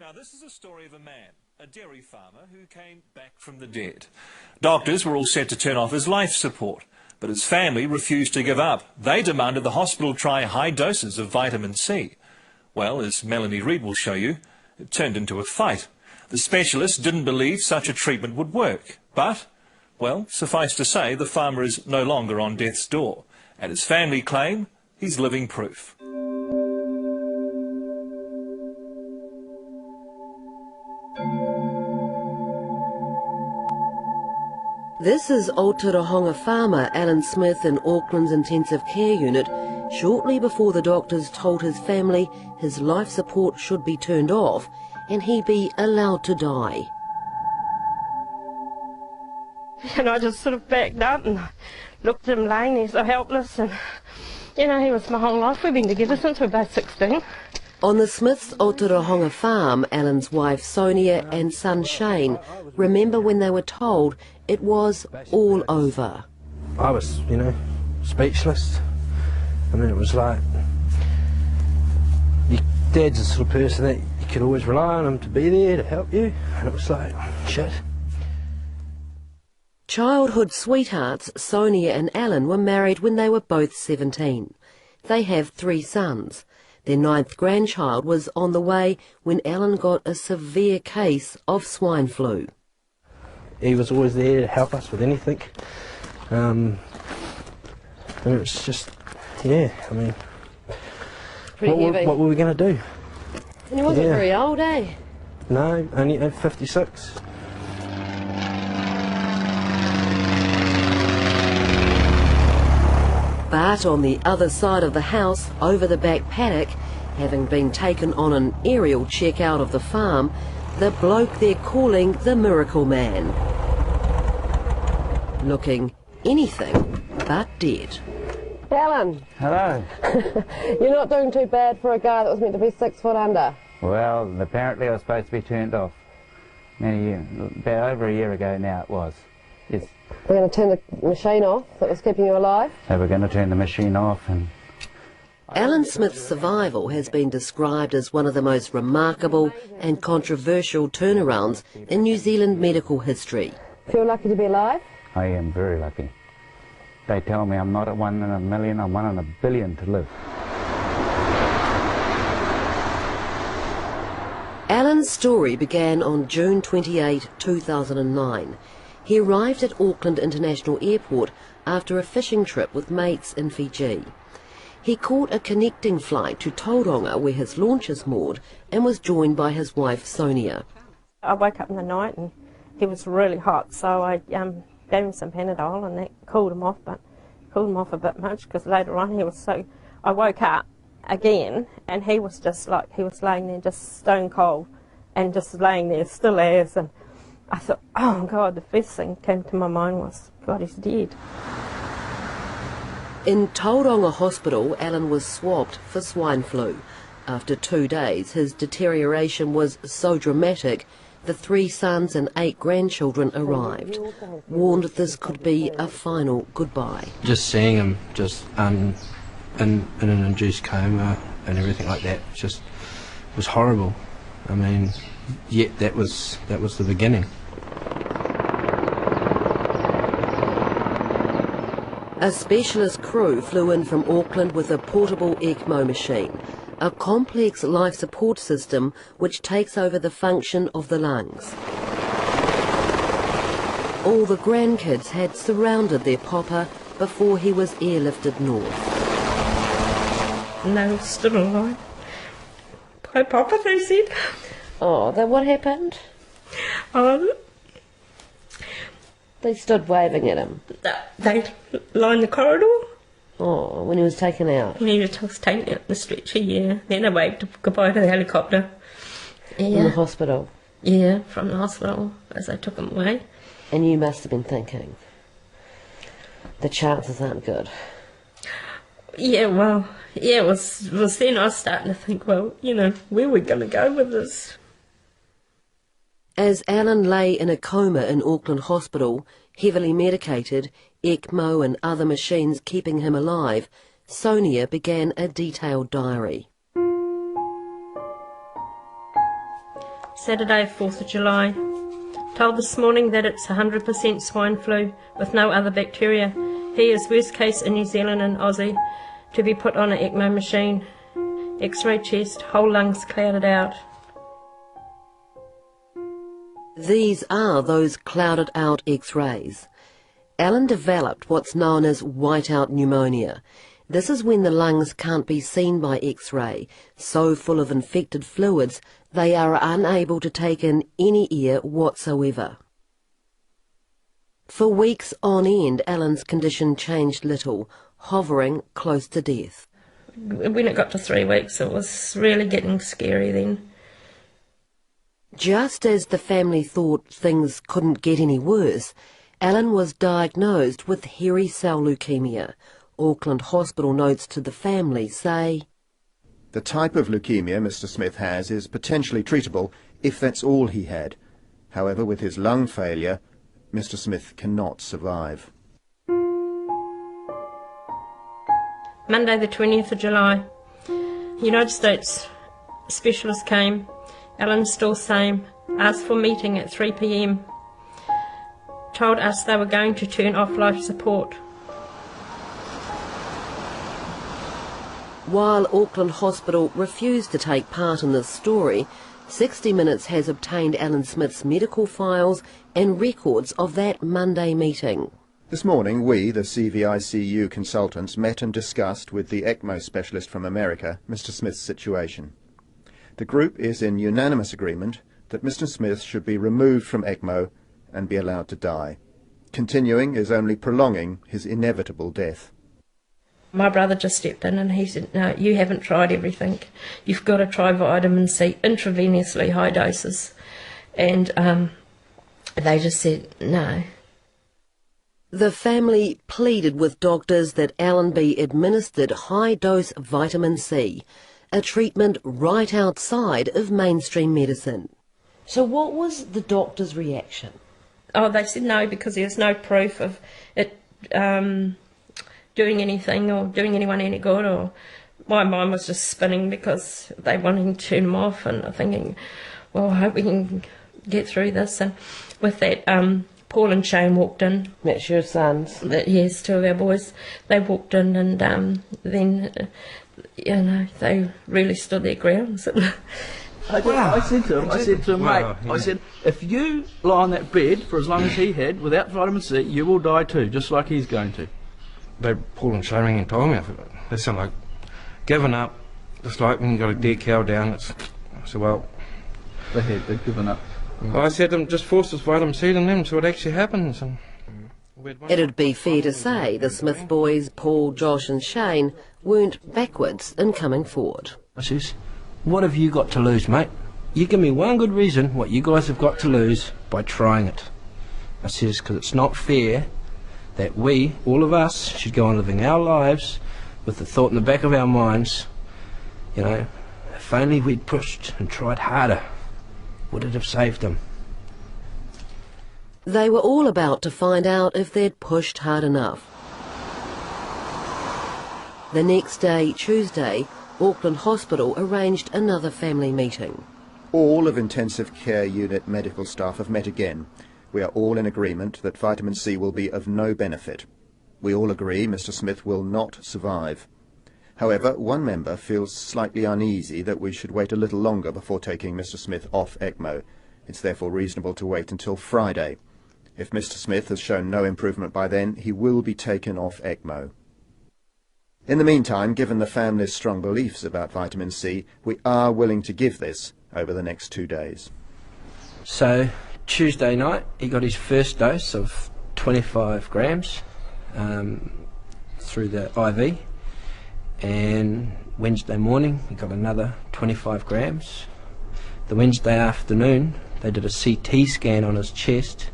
Now, this is a story of a man, a dairy farmer, who came back from the dead. Doctors were all set to turn off his life support, but his family refused to give up. They demanded the hospital try high doses of vitamin C. Well, as Melanie Reid will show you, it turned into a fight. The specialists didn't believe such a treatment would work, but, well, suffice to say, the farmer is no longer on death's door, and his family claim he's living proof. This is Aotearoa farmer Alan Smith in Auckland's intensive care unit shortly before the doctors told his family his life support should be turned off and he be allowed to die. And I just sort of backed up and looked at him laying there so helpless, and you know, he was my whole life. We've been together since we were both 16. On the Smiths' Aotearoa farm, Alan's wife Sonia and son Shane remember when they were told it was all over. I was, you know, speechless. I mean, it was like, your dad's the sort of person that you could always rely on him to be there to help you, and it was like, shit. Childhood sweethearts Sonia and Alan were married when they were both 17. They have 3 sons. Their 9th grandchild was on the way when Alan got a severe case of swine flu. He was always there to help us with anything. And it was just, yeah, I mean, what were we going to do? And he wasn't very old, eh? No, only at 56. But on the other side of the house, over the back paddock, having been taken on an aerial check out of the farm, the bloke they're calling the Miracle Man. Looking anything but dead. Alan! Hello. You're not doing too bad for a guy that was meant to be 6 foot under. Well, apparently I was supposed to be turned off about over a year ago now it was. Yes. We're going to turn the machine off that was keeping you alive? So we're going to turn the machine off. And Alan Smith's survival has been described as one of the most remarkable and controversial turnarounds in New Zealand medical history. Feel lucky to be alive? I am very lucky. They tell me I'm not a 1 in a million, I'm 1 in a billion to live. Alan's story began on June 28, 2009. He arrived at Auckland International Airport after a fishing trip with mates in Fiji. He caught a connecting flight to Tauranga where his launch is moored and was joined by his wife Sonia. I woke up in the night and he was really hot, so I gave him some Panadol and that cooled him off, but cooled him off a bit much because later on he was so... I woke up again and he was just like, he was laying there just stone cold and just laying there still as, and I thought, oh God, the first thing came to my mind was, God, he's dead. In Tauranga Hospital, Alan was swabbed for swine flu. After 2 days, his deterioration was so dramatic, the 3 sons and 8 grandchildren arrived, warned this could be a final goodbye. Just seeing him just in an induced coma and everything like that just was horrible. I mean, yet that was the beginning. A specialist crew flew in from Auckland with a portable ECMO machine, a complex life support system which takes over the function of the lungs. All the grandkids had surrounded their papa before he was airlifted north. And they were still alive. My papa, they said. Oh, then what happened? They stood waving at him. They lined the corridor. Oh, when he was taken out? When he was taken out in the stretcher, yeah. Then I waved goodbye to the helicopter. Yeah. In the hospital? Yeah, from the hospital as they took him away. And you must have been thinking, the chances aren't good. Yeah, well, yeah, it was then I was starting to think, well, you know, where are we going to go with this? As Alan lay in a coma in Auckland Hospital, heavily medicated, ECMO and other machines keeping him alive, Sonia began a detailed diary. Saturday, 4th of July. Told this morning that it's 100% swine flu with no other bacteria. He is worst case in New Zealand and Aussie to be put on an ECMO machine. X-ray chest, whole lungs clouded out. These are those clouded out X-rays. Alan developed what's known as whiteout pneumonia. This is when the lungs can't be seen by X-ray, so full of infected fluids they are unable to take in any air whatsoever. For weeks on end, Alan's condition changed little, hovering close to death. When it got to 3 weeks, it was really getting scary then. Just as the family thought things couldn't get any worse, Alan was diagnosed with hairy cell leukemia. Auckland Hospital notes to the family say, "The type of leukemia Mr. Smith has is potentially treatable if that's all he had. However, with his lung failure, Mr. Smith cannot survive." Monday the 20th of July. United States specialist came. Alan still same. Asked for meeting at 3 p.m. Told us they were going to turn off life support. While Auckland Hospital refused to take part in this story, 60 Minutes has obtained Alan Smith's medical files and records of that Monday meeting. This morning we, the CVICU consultants, met and discussed with the ECMO specialist from America, Mr. Smith's situation. The group is in unanimous agreement that Mr. Smith should be removed from ECMO and be allowed to die. Continuing is only prolonging his inevitable death. My brother just stepped in and he said, "No, you haven't tried everything. You've got to try vitamin C intravenously, high doses." And they just said no. The family pleaded with doctors that Alan be administered high-dose vitamin C, a treatment right outside of mainstream medicine. So what was the doctor's reaction? Oh, they said no because there's no proof of it doing anything or doing anyone any good. Or my mind was just spinning because they wanted to turn him off, and I'm thinking, well, I hope we can get through this. And with that, Paul and Shane walked in. That's your sons? Yes, 2 of our boys. They walked in, and then, they really stood their ground. I said to him, mate, I said, if you lie on that bed for as long as he had without vitamin C, you will die too, just like he's going to. Paul and Shane rang and told me, they sound like giving up, just like when you got a dead cow down. I said, well, They'd given up. I said to them, just force this vitamin C in them, so what actually happens. And it'd be fair to say the Smith boys, Paul, Josh and Shane, weren't backwards in coming forward. I says, what have you got to lose, mate? You give me one good reason what you guys have got to lose by trying it. I says, because it's not fair that we, all of us, should go on living our lives with the thought in the back of our minds, if only we'd pushed and tried harder, would it have saved them? They were all about to find out if they'd pushed hard enough. The next day, Tuesday, Auckland Hospital arranged another family meeting. All of intensive care unit medical staff have met again. We are all in agreement that vitamin C will be of no benefit. We all agree Mr. Smith will not survive. However, one member feels slightly uneasy that we should wait a little longer before taking Mr. Smith off ECMO. It's therefore reasonable to wait until Friday. If Mr. Smith has shown no improvement by then, he will be taken off ECMO. In the meantime, given the family's strong beliefs about vitamin C, we are willing to give this over the next 2 days. So, Tuesday night, he got his first dose of 25 grams through the IV. And Wednesday morning he got another 25 grams. The Wednesday afternoon they did a CT scan on his chest,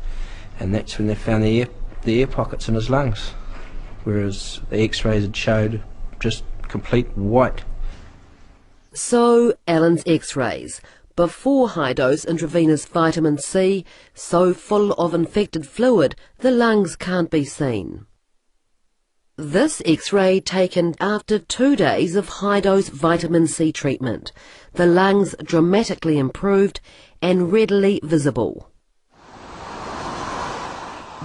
and that's when they found the air pockets in his lungs, whereas the x-rays had showed just complete white. So Alan's x-rays, before high-dose intravenous vitamin C, so full of infected fluid the lungs can't be seen. This X-ray taken after 2 days of high-dose vitamin C treatment. The lungs dramatically improved and readily visible.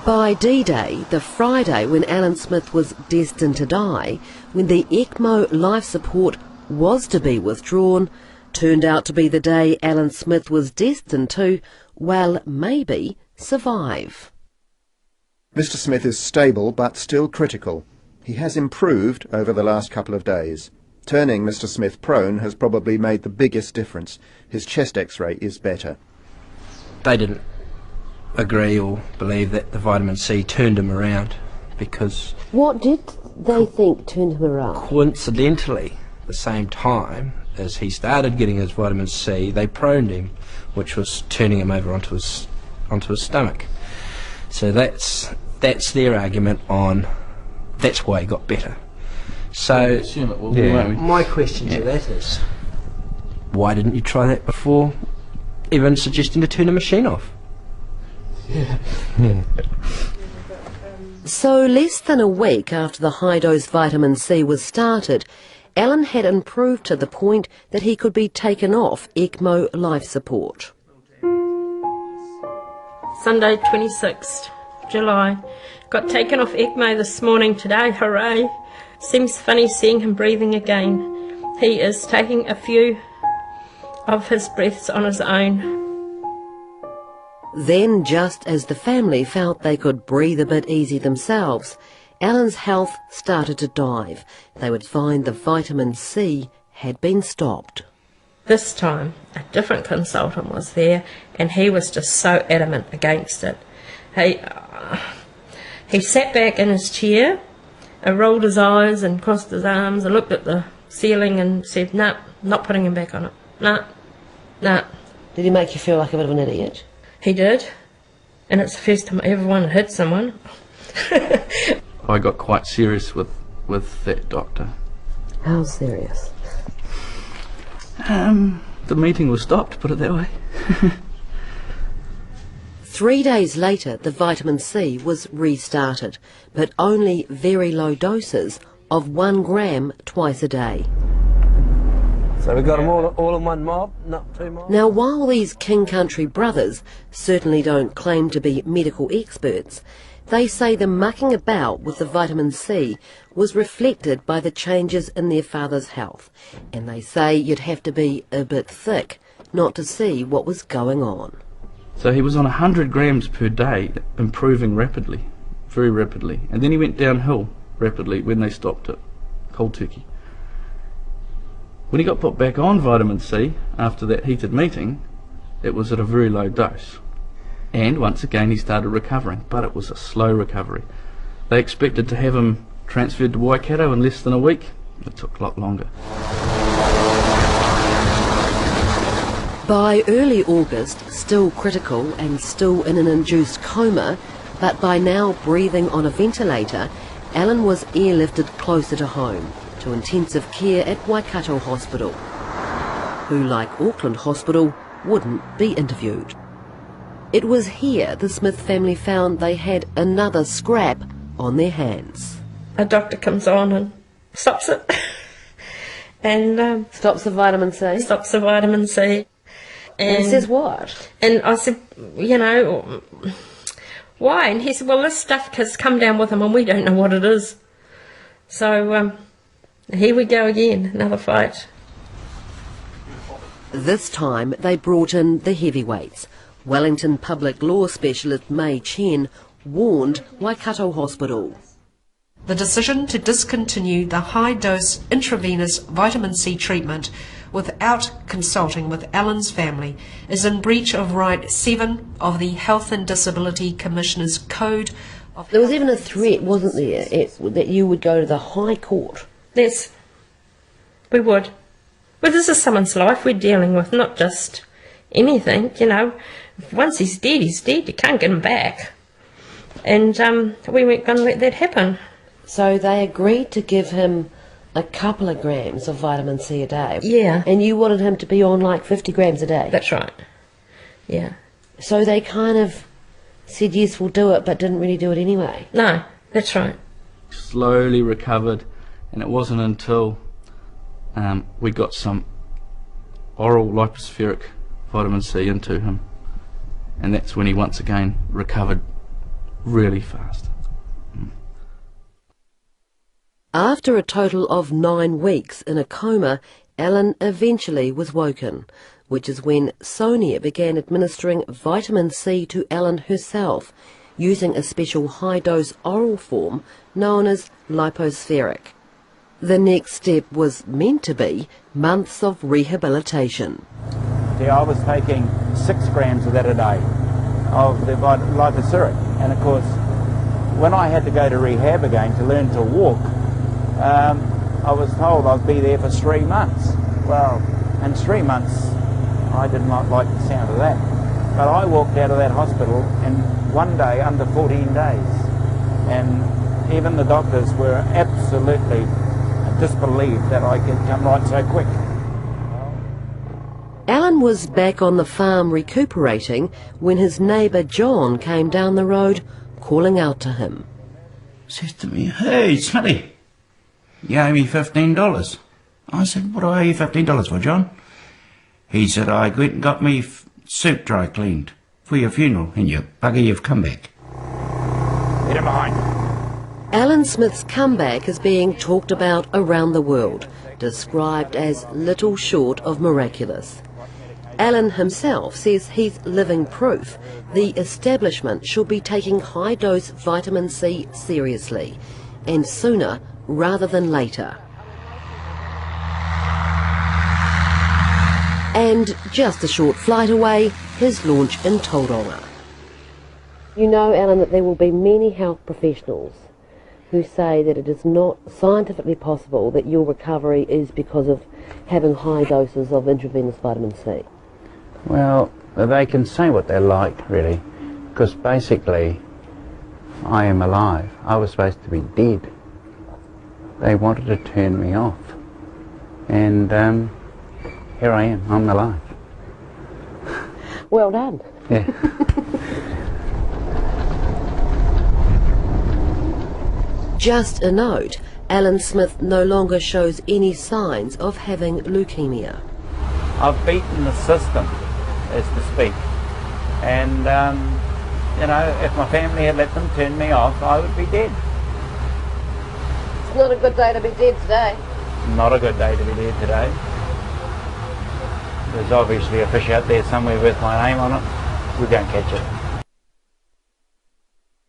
By D-Day, the Friday when Alan Smith was destined to die, when the ECMO life support was to be withdrawn, turned out to be the day Alan Smith was destined to, well, maybe, survive. Mr. Smith is stable but still critical. He has improved over the last couple of days. Turning Mr. Smith prone has probably made the biggest difference. His chest X-ray is better. They didn't agree or believe that the vitamin C turned him around, because What did they think turned him around? coincidentally, the same time as he started getting his vitamin C, they proned him, which was turning him over onto his stomach. So that's their argument on that's why he got better. So Assume it will be, won't we? my question to that is, why didn't you try that before even suggesting to turn the machine off? So less than a week after the high-dose vitamin C was started, Alan had improved to the point that he could be taken off ECMO life support. Sunday 26th July. Got taken off ECMO this morning today, hooray. Seems funny seeing him breathing again. He is taking a few of his breaths on his own. Then, just as the family felt they could breathe a bit easy themselves, Alan's health started to dive. They would find the vitamin C had been stopped. This time, a different consultant was there, and he was just so adamant against it. He sat back in his chair, rolled his eyes and crossed his arms and looked at the ceiling and said, "No, not putting him back on it. No, no." Did he make you feel like a bit of an idiot? He did, and it's the first time everyone had hit someone. I got quite serious with that doctor. How serious? The meeting was stopped, put it that way. 3 days later, the vitamin C was restarted, but only very low doses of 1 gram twice a day. So we got them all in one mob, not two mobs? Now, while these King Country brothers certainly don't claim to be medical experts, they say the mucking about with the vitamin C was reflected by the changes in their father's health, and they say you'd have to be a bit thick not to see what was going on. So he was on 100 grams per day, improving rapidly, very rapidly. And then he went downhill rapidly when they stopped it, cold turkey. When he got put back on vitamin C after that heated meeting, it was at a very low dose. And once again he started recovering, but it was a slow recovery. They expected to have him transferred to Waikato in less than a week. It took a lot longer. By early August, still critical and still in an induced coma, but by now breathing on a ventilator, Alan was airlifted closer to home, to intensive care at Waikato Hospital, who, like Auckland Hospital, wouldn't be interviewed. It was here the Smith family found they had another scrap on their hands. A doctor comes on and stops it. And Stops the vitamin C? stops the vitamin C. And says what? And I said, you know, why? And he said, well, this stuff has come down with him and we don't know what it is. So here we go again, another fight. This time they brought in the heavyweights. Wellington public law specialist May Chen warned Waikato Hospital. The decision to discontinue the high-dose intravenous vitamin C treatment without consulting with Alan's family is in breach of Right 7 of the Health and Disability Commissioner's Code of... There was even a threat, wasn't there, that you would go to the High Court? Yes, we would. But this is someone's life we're dealing with, not just anything, you know. Once he's dead, you can't get him back. And we weren't going to let that happen. So they agreed to give him a couple of grams of vitamin C a day. Yeah. And you wanted him to be on like 50 grams a day. That's right. Yeah. So they kind of said, yes, we'll do it, but didn't really do it anyway. No, that's right. slowly recovered, and it wasn't until we got some oral lipospheric vitamin C into him, and that's when he once again recovered really fast. After a total of 9 weeks in a coma, Alan eventually was woken, which is when Sonia began administering vitamin C to Alan herself, using a special high-dose oral form known as lipospheric. The next step was meant to be months of rehabilitation. I was taking 6 grams of that a day, of the lipospheric, and of course when I had to go to rehab again to learn to walk, I was told I'd be there for 3 months. Well, in 3 months I did not like the sound of that, but I walked out of that hospital in 1 day under 14 days, and even the doctors were absolutely disbelieved that I could come right so quick. Alan was back on the farm recuperating when his neighbour John came down the road calling out to him. Says to me, "Hey, Smitty, you owe me $15. I said, "What do I owe you $15 for, John?" He said, "I went and got me suit dry cleaned for your funeral, and you bugger, you've come back." Get him behind. Alan Smith's comeback is being talked about around the world, described as little short of miraculous. Alan himself says he's living proof the establishment should be taking high-dose vitamin C seriously, and sooner rather than later. And just a short flight away, his launch in Tauranga. You know, Alan, that there will be many health professionals who say that it is not scientifically possible that your recovery is because of having high doses of intravenous vitamin C. Well, they can say what they like, really, because basically I am alive. I was supposed to be dead. They wanted to turn me off, and here I am, I'm alive. Well done. Yeah. Just a note, Alan Smith no longer shows any signs of having leukemia. I've beaten the system, as to speak, and you know, if my family had let them turn me off, I would be dead. It's not a good day to be dead today. Not a good day to be dead today. There's obviously a fish out there somewhere with my name on it. We don't catch it.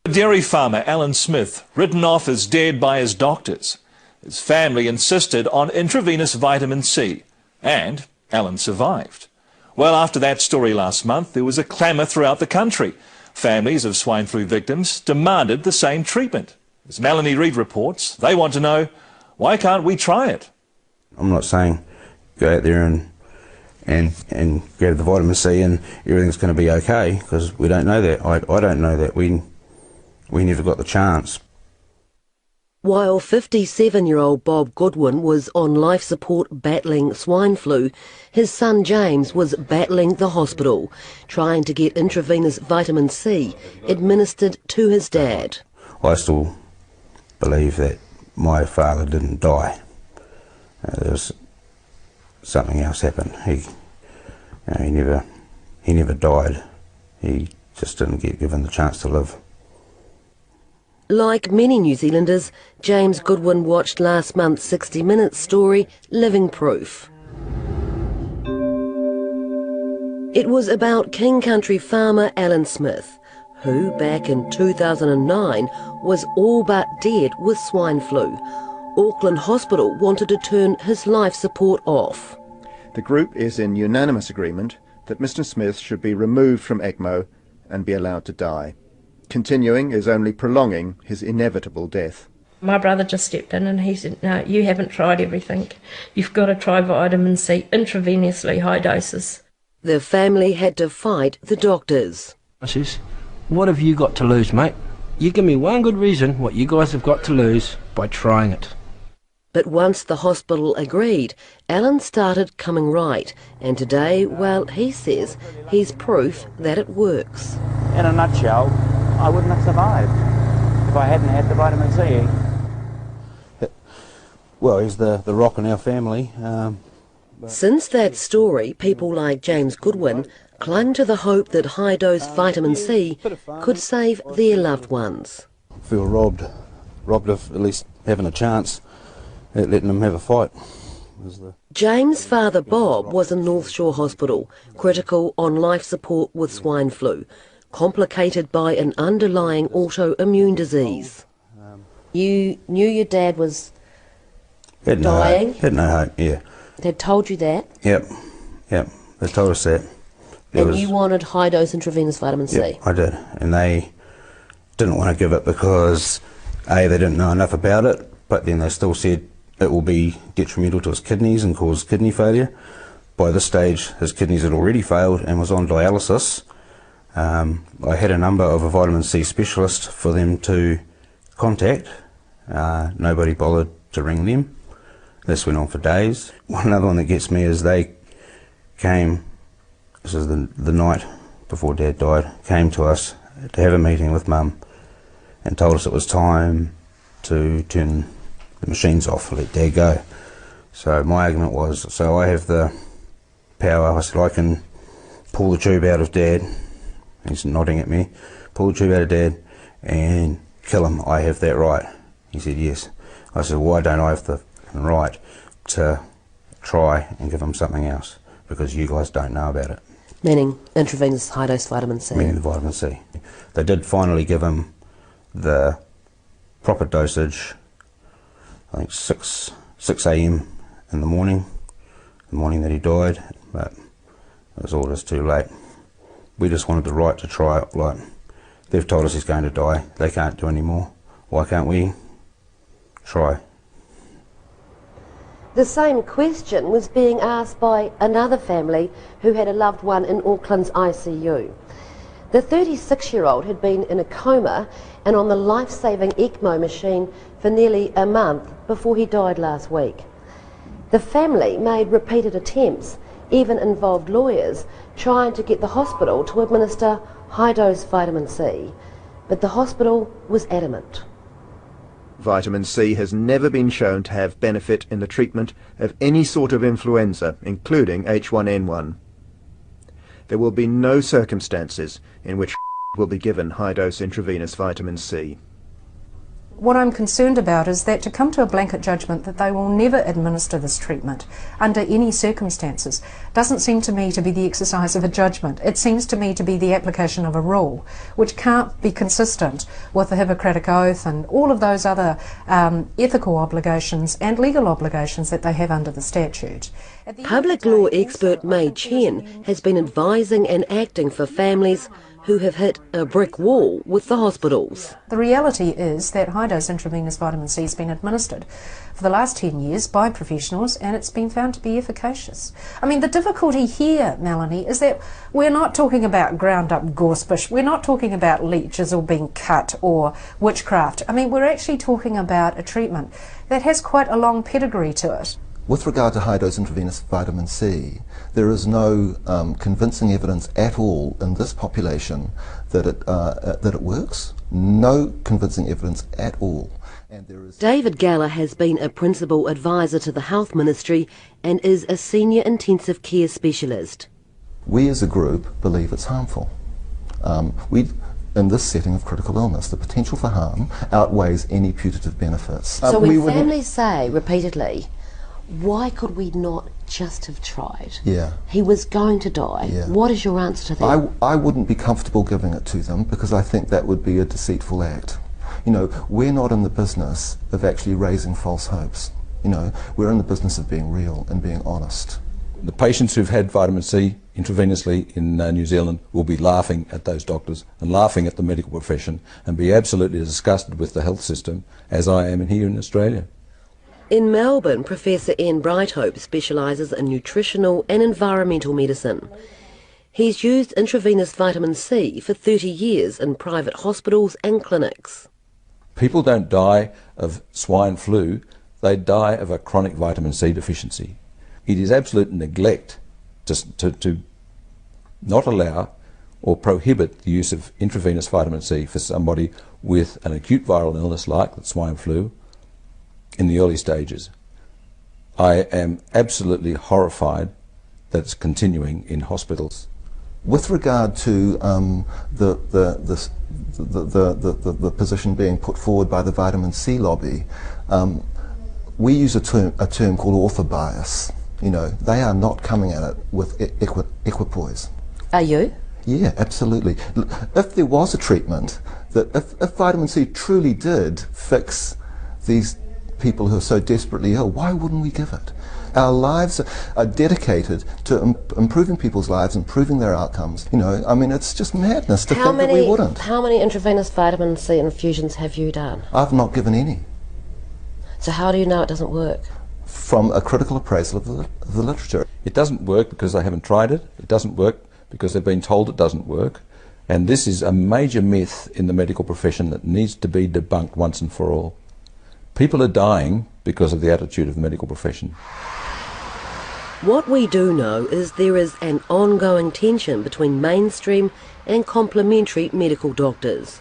Dairy farmer Alan Smith, written off as dead by his doctors. His family insisted on intravenous vitamin C, and Alan survived. Well, after that story last month, there was a clamour throughout the country. Families of swine flu victims demanded the same treatment. As Melanie Reid reports, they want to know, why can't we try it? I'm not saying go out there and grab the vitamin C and everything's going to be okay, because we don't know that. I don't know that. We never got the chance. While 57-year-old Bob Goodwin was on life support battling swine flu, his son James was battling the hospital, trying to get intravenous vitamin C administered to his dad. I still believe that my father didn't die. There was something else happened. He never died. He just didn't get given the chance to live. Like many New Zealanders, James Goodwin watched last month's 60 Minutes story, Living Proof. It was about King Country farmer Alan Smith, who back in 2009 was all but dead with swine flu. Auckland Hospital wanted to turn his life support off. The group is in unanimous agreement that Mr. Smith should be removed from ECMO and be allowed to die. Continuing is only prolonging his inevitable death. My brother just stepped in and he said, "No, you haven't tried everything. You've got to try vitamin C intravenously, high doses." The family had to fight the doctors. I says, "What have you got to lose, mate? You give me one good reason what you guys have got to lose by trying it." But once the hospital agreed, Alan started coming right, and today, well, he says he's proof that it works. In a nutshell, I wouldn't have survived if I hadn't had the vitamin C. Well, he's the rock in our family. Since that story, people like James Goodwin clung to the hope that high-dose vitamin C could save their loved ones. Feel robbed of at least having a chance at letting them have a fight. James' father Bob was in North Shore Hospital, critical on life support with swine flu, complicated by an underlying autoimmune disease. You knew your dad was dying? Had no hope, yeah. They'd told you that? Yep, they told us that. And you wanted high-dose intravenous vitamin C? Yep, I did, and they didn't want to give it because A, they didn't know enough about it, but then they still said it will be detrimental to his kidneys and cause kidney failure. By this stage, his kidneys had already failed and was on dialysis. I had a number of a vitamin C specialist for them to contact. Nobody bothered to ring them. This went on for days. Another one that gets me is they came, this is the night before Dad died, came to us to have a meeting with Mum and told us it was time to turn the machines off, let Dad go. So my argument was, so I have the power, I said I can pull the tube out of Dad, he's nodding at me, pull the tube out of Dad and kill him, I have that right. He said yes. I said, why don't I have the right to try and give him something else? Because you guys don't know about it. Meaning intravenous high-dose vitamin C? Meaning the vitamin C. They did finally give him the proper dosage, I think 6 a.m. in the morning that he died, but it was all just too late. We just wanted the right to try it. Like, they've told us he's going to die, they can't do any more. Why can't we try? The same question was being asked by another family who had a loved one in Auckland's ICU. The 36-year-old had been in a coma and on the life-saving ECMO machine for nearly a month before he died last week. The family made repeated attempts, even involved lawyers, trying to get the hospital to administer high-dose vitamin C, but the hospital was adamant. Vitamin C has never been shown to have benefit in the treatment of any sort of influenza, including H1N1. There will be no circumstances in which will be given high-dose intravenous vitamin C. What I'm concerned about is that to come to a blanket judgment that they will never administer this treatment under any circumstances doesn't seem to me to be the exercise of a judgment. It seems to me to be the application of a rule, which can't be consistent with the Hippocratic Oath and all of those other ethical obligations and legal obligations that they have under the statute. Public law expert May Chen has been advising and acting for families who have hit a brick wall with the hospitals. The reality is that high-dose intravenous vitamin C has been administered for the last 10 years by professionals and it's been found to be efficacious. I mean, the difficulty here, Melanie, is that we're not talking about ground-up gorsebush, we're not talking about leeches or being cut or witchcraft. I mean, we're actually talking about a treatment that has quite a long pedigree to it. With regard to high-dose intravenous vitamin C, there is no convincing evidence at all in this population that it works. No convincing evidence at all. And there is David Galler has been a principal advisor to the Health Ministry and is a senior intensive care specialist. We as a group believe it's harmful. In this setting of critical illness, the potential for harm outweighs any putative benefits. So when families say repeatedly, why could we not just have tried? Yeah. He was going to die. Yeah. What is your answer to that? I wouldn't be comfortable giving it to them because I think that would be a deceitful act. You know, we're not in the business of actually raising false hopes. You know, we're in the business of being real and being honest. The patients who've had vitamin C intravenously in New Zealand will be laughing at those doctors and laughing at the medical profession and be absolutely disgusted with the health system, as I am here in Australia. In Melbourne, Professor Ian Brighthope specialises in nutritional and environmental medicine. He's used intravenous vitamin C for 30 years in private hospitals and clinics. People don't die of swine flu, they die of a chronic vitamin C deficiency. It is absolute neglect to not allow or prohibit the use of intravenous vitamin C for somebody with an acute viral illness like the swine flu in the early stages. I am absolutely horrified that it's continuing in hospitals. With regard to the position being put forward by the vitamin C lobby, we use a term called author bias. You know, they are not coming at it with equipoise. Are you? Yeah, absolutely. If there was a treatment, that if vitamin C truly did fix these people who are so desperately ill, why wouldn't we give it? Our lives are dedicated to improving people's lives, improving their outcomes. You know, I mean, it's just madness to think that we wouldn't. How many intravenous vitamin C infusions have you done? I've not given any. So how do you know it doesn't work? From a critical appraisal of the literature. It doesn't work because they haven't tried it. It doesn't work because they've been told it doesn't work. And this is a major myth in the medical profession that needs to be debunked once and for all. People are dying because of the attitude of the medical profession. What we do know is there is an ongoing tension between mainstream and complementary medical doctors.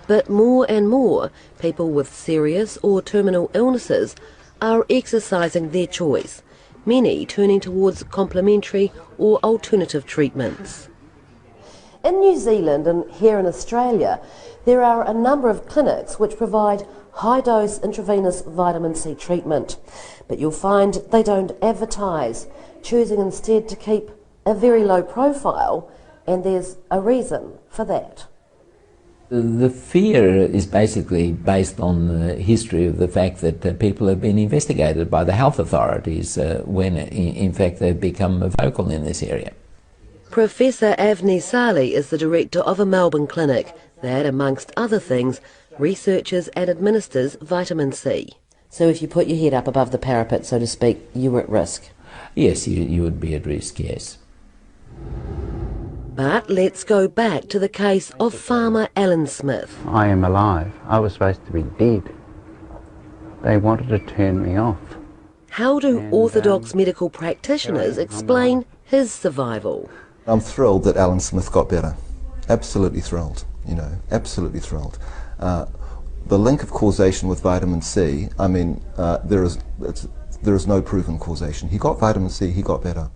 But more and more people with serious or terminal illnesses are exercising their choice, many turning towards complementary or alternative treatments. In New Zealand and here in Australia, there are a number of clinics which provide high-dose intravenous vitamin C treatment, but you'll find they don't advertise, choosing instead to keep a very low profile, and there's a reason for that. The fear is basically based on the history of the fact that people have been investigated by the health authorities when in fact they've become vocal in this area. Professor Avni Sali is the director of a Melbourne clinic that, amongst other things, researches and administers vitamin C. So if you put your head up above the parapet, so to speak, you were at risk? Yes, you would be at risk, yes. But let's go back to the case of farmer Alan Smith. I am alive. I was supposed to be dead. They wanted to turn me off. How do orthodox medical practitioners explain his survival? I'm thrilled that Alan Smith got better. Absolutely thrilled, you know, absolutely thrilled. The link of causation with vitamin C, I mean, there is no proven causation. He got vitamin C, he got better.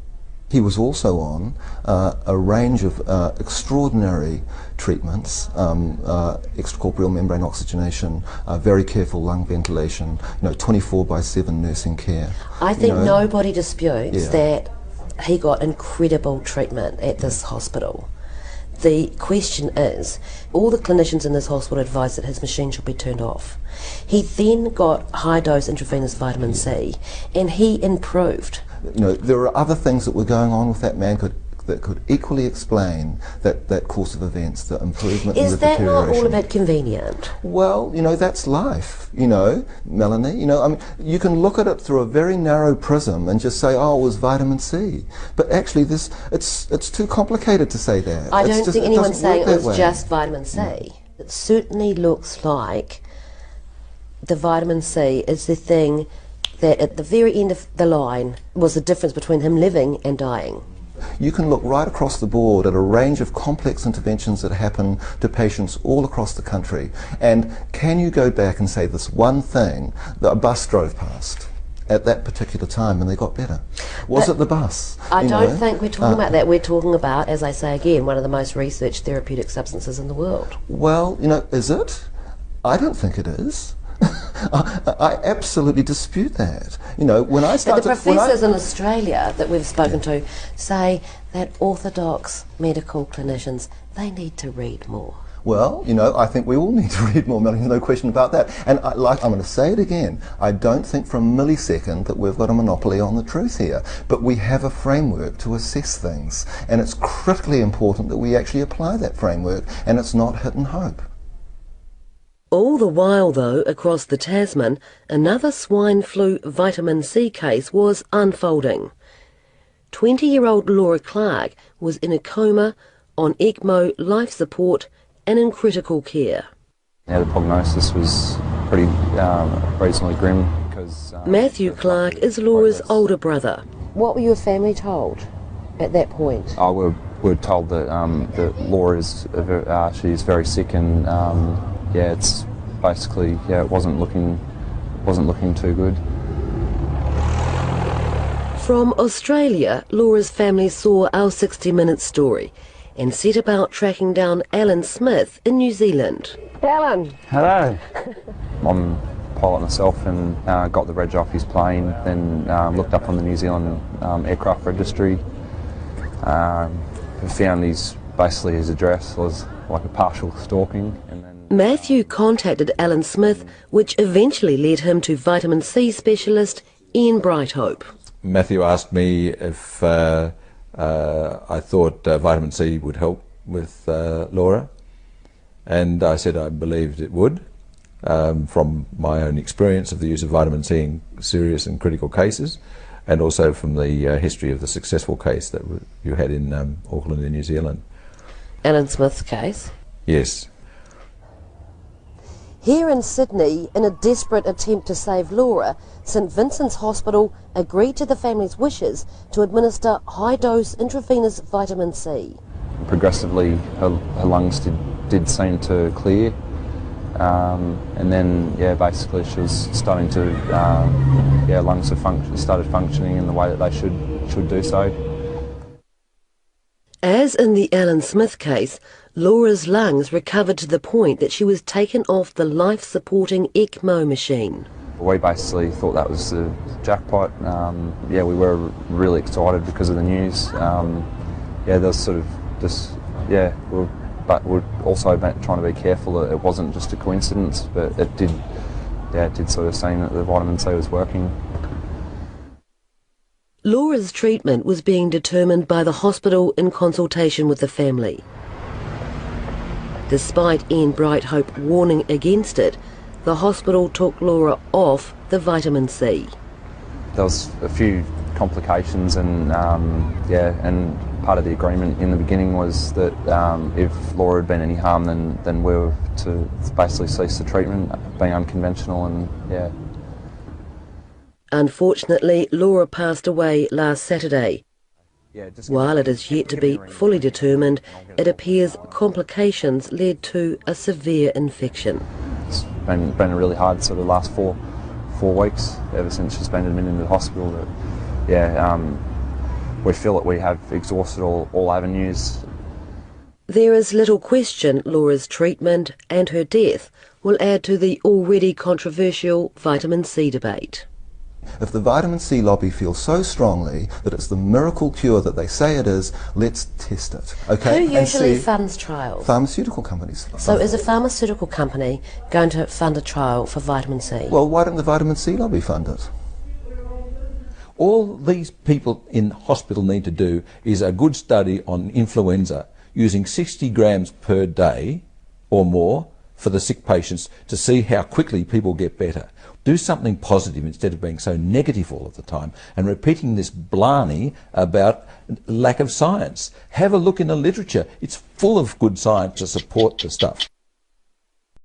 He was also on a range of extraordinary treatments, extracorporeal membrane oxygenation, very careful lung ventilation, 24/7 nursing care. I think nobody disputes that he got incredible treatment at this hospital. The question is, all the clinicians in this hospital advised that his machine should be turned off. He then got high-dose intravenous vitamin C, and he improved. There are other things that were going on with that man that could equally explain that course of events, the improvement and the deterioration. Is that not all a bit convenient? Well, that's life, Melanie. I mean, you can look at it through a very narrow prism and just say, oh, it was vitamin C. But actually, it's too complicated to say that. I don't think anyone's saying it was just vitamin C. No. It certainly looks like the vitamin C is the thing that at the very end of the line was the difference between him living and dying. You can look right across the board at a range of complex interventions that happen to patients all across the country, and can you go back and say this one thing that a bus drove past at that particular time and they got better? Was it the bus? I don't think we're talking about that. We're talking about, as I say again, one of the most researched therapeutic substances in the world. Well, is it? I don't think it is. I absolutely dispute that. When I started... But the professors in Australia that we've spoken to say that orthodox medical clinicians, they need to read more. Well, I think we all need to read more, Melanie, no question about that. And I'm going to say it again, I don't think for a millisecond that we've got a monopoly on the truth here, but we have a framework to assess things, and it's critically important that we actually apply that framework, and it's not hit and hope. All the while, though, across the Tasman, another swine flu vitamin C case was unfolding. 20-year-old Laura Clark was in a coma, on ECMO, life support, and in critical care. Yeah, the prognosis was pretty reasonably grim. Because Matthew Clark is Laura's older brother. What were your family told at that point? We're told that Laura is she's very sick, and it's basically it wasn't looking too good. From Australia, Laura's family saw our 60 Minutes story and set about tracking down Alan Smith in New Zealand. Alan! Hello. I'm a pilot myself and got the reg off his plane, then looked up on the New Zealand aircraft registry, found basically his address was like a partial stalking. And then Matthew contacted Alan Smith, which eventually led him to vitamin C specialist Ian Brighthope. Matthew asked me if I thought vitamin C would help with Laura, and I said I believed it would, from my own experience of the use of vitamin C in serious and critical cases, and also from the history of the successful case that you had in Auckland in New Zealand. Alan Smith's case? Yes. Here in Sydney, in a desperate attempt to save Laura, St Vincent's Hospital agreed to the family's wishes to administer high-dose intravenous vitamin C. Progressively, her lungs did seem to clear, and then basically she was starting to lungs started functioning in the way that they should do so. As in the Alan Smith case, Laura's lungs recovered to the point that she was taken off the life-supporting ECMO machine. We basically thought that was the jackpot. We were really excited because of the news. There was sort of just, but we're also trying to be careful that it wasn't just a coincidence, but it did sort of seem that the vitamin C was working. Laura's treatment was being determined by the hospital in consultation with the family. Despite Ian Brighthope warning against it, the hospital took Laura off the vitamin C. There was a few complications, and and part of the agreement in the beginning was that if Laura had been any harm, then we were to basically cease the treatment, being unconventional, and Unfortunately, Laura passed away last Saturday. While it is yet to be fully determined, it appears complications led to a severe infection. It's been a really hard sort of last four weeks ever since she's been admitted into the hospital. We feel that we have exhausted all avenues. There is little question Laura's treatment and her death will add to the already controversial vitamin C debate. If the vitamin C lobby feels so strongly that it's the miracle cure that they say it is, let's test it. Okay? Who usually funds trials? Pharmaceutical companies. So is a pharmaceutical company going to fund a trial for vitamin C? Well, why don't the vitamin C lobby fund it? All these people in hospital need to do is a good study on influenza using 60 grams per day or more for the sick patients to see how quickly people get better. Do something positive instead of being so negative all of the time and repeating this blarney about lack of science. Have a look in the literature. It's full of good science to support the stuff.